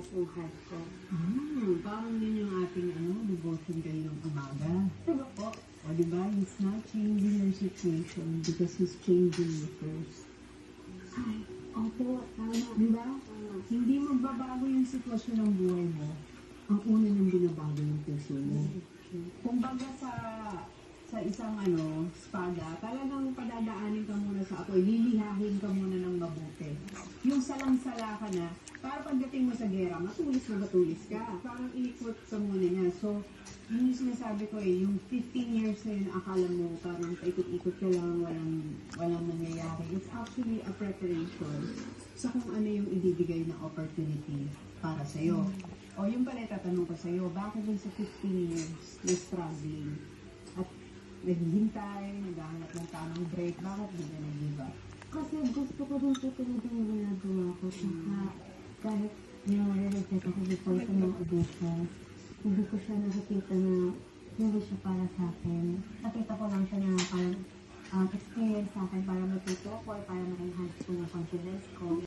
exercise ng heart ko. Parang yun yung ating devotion kayo ng umaga. Diba po? O diba, he's not changing your situation because he's changing you first. Ay, opo, tama. Diba? Tama. Hindi magbabago yung sitwasyon ng buhay mo. Ang una nang binabago yung puso mo. Kumbaga sa isang espada, talagang padadaanin ka muna sa apoy, lilihahin ka muna ng mabuti. Yung salang-sala ka na, para pagdating mo sa gera, matulis na matulis ka. Parang i-equip ka muna niya. So, yun yung sinasabi ko yung 15 years na yun, akala mo parang paikot-ikot ka lang, walang nangyayari. It's actually a preparation sa kung ano yung ibibigay na opportunity para sa'yo. O yung pala tatanong ko sa'yo, bakit yung sa 15 years na struggling at naghihintay, naghahanap ng tamang break, bakit di ka nag-give up? Kasi gusto ko din po talaga yung ginagawa ko. Saka kahit nire-regret ako before sa mga auditions, hindi ko siya nakikita na hindi siya para sa akin. Nakita ko lang siya na parang experience sa akin para matuto ko, para ma-enhance ko yung confidence ko.